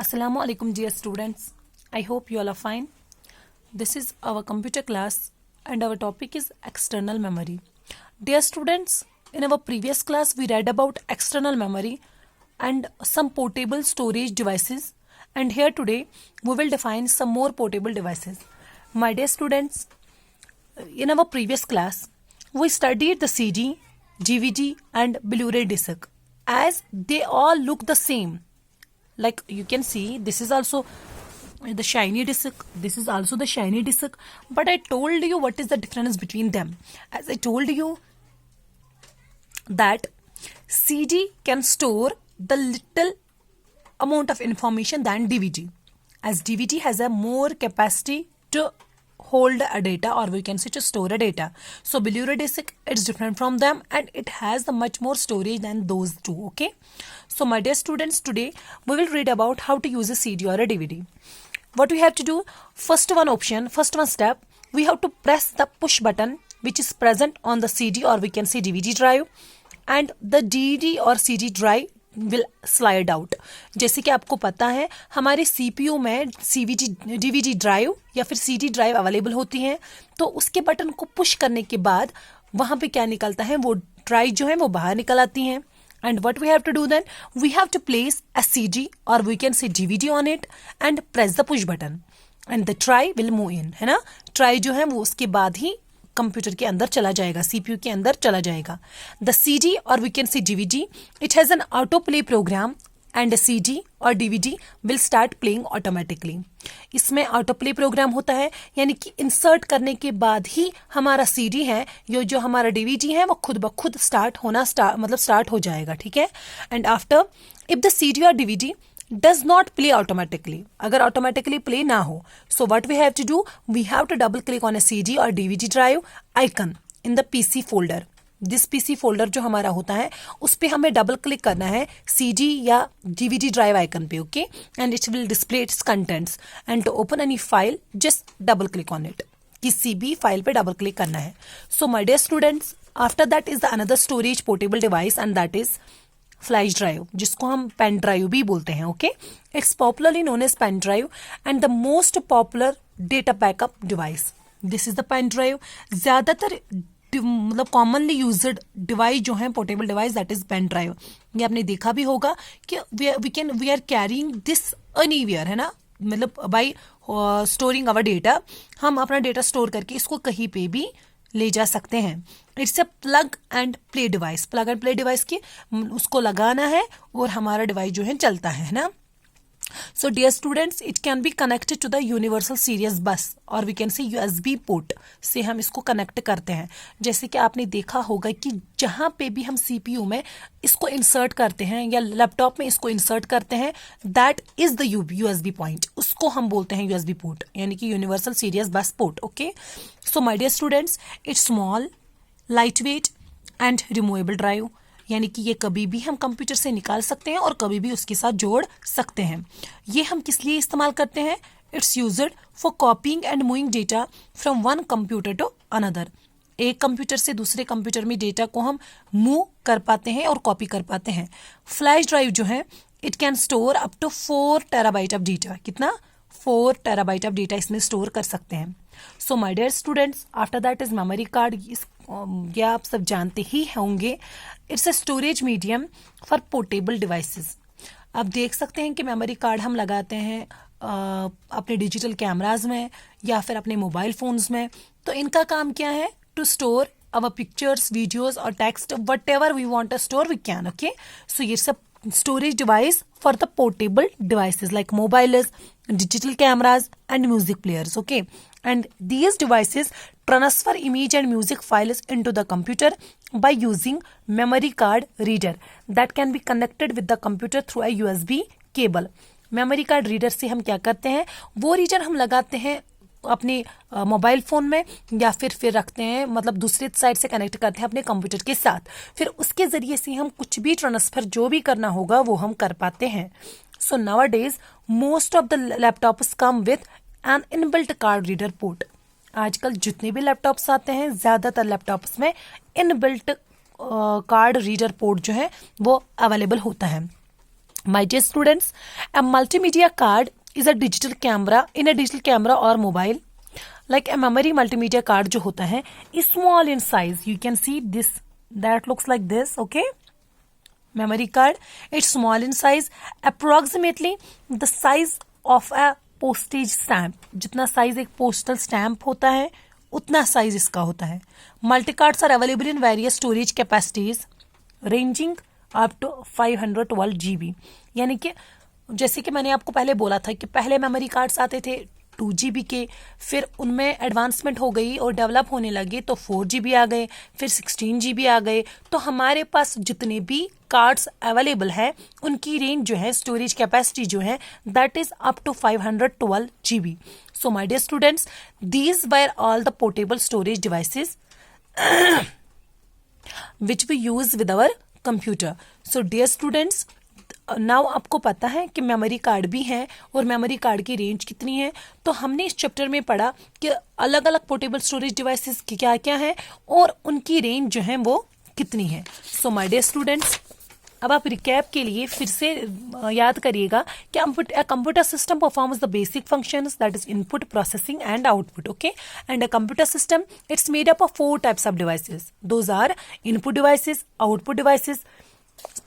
Assalamu alaikum dear students. I hope you all are fine. This is our computer class and our topic is external memory. Dear students, in our previous class we read about external memory and some portable storage devices, and here today we will define some more portable devices. My dear students, in our previous class we studied the CD, DVD and Blu-ray disc as they all look the same. Like you can see, this is also the shiny disc, this is also the shiny disc, but I told you what is the difference between them. As I told you that CD can store the little amount of information than DVD, as DVD has a more capacity to hold a data, or we can say to store a data. So Blu-ray disc, it's different from them and it has the much more storage than those two. Okay, so my dear students, today we will read about how to use a CD or a DVD. What we have to do, first one step, we have to press the push button which is present on the CD or we can say DVD drive, and the DVD or CD drive will slide out. जैसे कि आपको पता है हमारे CPU में DVD drive या फिर CD drive available होती हैं, तो उसके बटन को पुश करने के बाद वहां पे क्या निकलता है, वो ड्राइव जो है वो बाहर निकल आती हैं. And what we have to do then, we have to place a CD or we can say DVD on it and press the push button and the try will move in, है ना. Try जो है वो उसके बाद ही computer के अंदर चला जाएगा, CPU के अंदर चला जाएगा. द CD और we can see DVD, it has an auto play program and CD और DVD will start playing automatically. इसमें ऑटो प्ले प्रोग्राम होता है, यानी कि इंसर्ट करने के बाद ही हमारा CD है, ये जो हमारा DVD है वो खुद ब खुद स्टार्ट हो जाएगा. ठीक है. And after if the CD और DVD does not play automatically, अगर automatically play ना हो, so what we have to do, we have to double click on a CD or DVD drive icon in the PC folder. This PC folder जो हमारा होता है उस पे हमें डबल क्लिक करना है CD या DVD drive icon पे. Okay, and it will display its contents, and to open any file just double click on it. किसी भी फाइल पे डबल क्लिक करना है. So my dear students, after that is the another storage portable device and that is flash drive, जिसको हम pen drive भी बोलते हैं. Okay, it's popularly known as pen drive and the most popular data backup device. This is the pen drive. ज्यादातर मतलब commonly used device जो है portable device, that is pen drive. ये आपने देखा भी होगा कि we are carrying this anywhere, है ना. मतलब बाई स्टोरिंग अवर डेटा, हम अपना डेटा स्टोर करके इसको कहीं पे भी ले जा सकते हैं. It's a plug and play device. Plug and play device की उसको लगाना है और हमारा डिवाइस जो है चलता है ना. So dear students, it can be connected to the universal serious bus और we can say USB port से हम इसको कनेक्ट करते हैं. जैसे कि आपने देखा होगा कि जहां पे भी हम CPU में इसको इंसर्ट करते हैं या लैपटॉप में इसको इंसर्ट करते हैं, that is the USB point, उसको हम बोलते हैं USB पोर्ट, यानी कि universal serious bus port. Okay, so my dear students, it's small, lightweight and removable drive, यानी कि ये कभी भी हम कंप्यूटर से निकाल सकते हैं और कभी भी उसके साथ जोड़ सकते हैं. ये हम किस लिए इस्तेमाल करते हैं, it's used for copying and moving data from one computer to another. एक कंप्यूटर से दूसरे कंप्यूटर में डेटा को हम मूव कर पाते हैं और कॉपी कर पाते हैं. फ्लैश ड्राइव जो है, it can store up to 4 terabyte of data. कितना? 4 टेराबाइट ऑफ डेटा इसमें स्टोर कर सकते हैं. So my dear students, after that is memory card. ये आप सब जानते ही होंगे. It's a storage medium for portable devices. आप देख सकते हैं कि मेमोरी कार्ड हम लगाते हैं अपने डिजिटल कैमराज में या फिर अपने मोबाइल फोन्स में. तो इनका काम क्या है, to store our pictures, videos और text, whatever we want to store we can. Okay, so ये सब storage device for the portable devices like mobiles, digital cameras and music players. Okay, and these devices transfer image and music files into the computer by using memory card reader that can be connected with the computer through a USB cable. Memory card reader से हम क्या करते हैं, वो reader हम लगाते हैं अपने मोबाइल फ़ोन में या फिर रखते हैं, मतलब दूसरे साइड से कनेक्ट करते हैं अपने कंप्यूटर के साथ. फिर उसके ज़रिए से हम कुछ भी ट्रांसफ़र जो भी करना होगा वो हम कर पाते हैं. So nowadays most of the laptops come with an inbuilt card reader port. आजकल जितने भी लैपटॉप्स आते हैं, ज़्यादातर लैपटॉप्स में इनबिल्ट कार्ड रीडर पोर्ट जो है वो अवेलेबल होता है. My dear students, a multimedia card is a digital camera in a digital camera or mobile. Like a memory multimedia card जो होता है is small in size. You can see this that looks like this. Okay, memory card. It's small in size, approximately the size of a postage stamp. जितना size एक postal stamp होता है उतना size इसका होता है. Multi cards are available in various storage capacities ranging up to 512 GB. यानी कि जैसे कि मैंने आपको पहले बोला था कि पहले मेमोरी कार्ड्स आते थे 2 GB के, फिर उनमें एडवांसमेंट हो गई और डेवलप होने लगे तो 4 GB आ गए, फिर 16 GB आ गए. तो हमारे पास जितने भी कार्ड्स अवेलेबल है उनकी रेंज जो है, स्टोरेज कैपेसिटी जो है, that is up to 512 GB. So my dear students, these were all the portable storage devices which we use with our computer. So dear students, now आपको पता है कि मेमोरी कार्ड भी है और मेमोरी कार्ड की रेंज कितनी है. तो हमने इस चैप्टर में पढ़ा कि अलग अलग पोर्टेबल स्टोरेज डिवाइसेस क्या क्या है और उनकी रेंज जो है वो कितनी है. सो माय डियर स्टूडेंट्स, अब आप रिकैप के लिए फिर से याद करिएगा कि computer system performs the basic functions, that is input, processing and output. Okay, and a computer system it's made up of 4 types of devices. Those are input devices, output devices,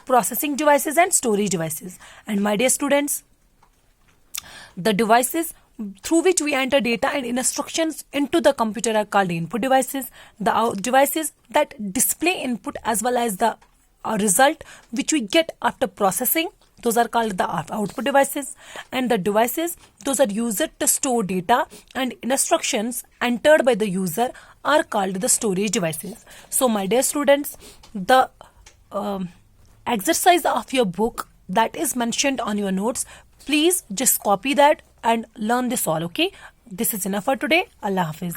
processing devices and storage devices. And my dear students, the devices through which we enter data and instructions into the computer are called input devices. The devices that display input as well as the result which we get after processing, those are called the output devices. And the devices those are used to store data and instructions entered by the user are called the storage devices. So my dear students, the exercise of your book that is mentioned on your notes, please just copy that and learn this all. Okay, this is enough for today. Allah Hafiz.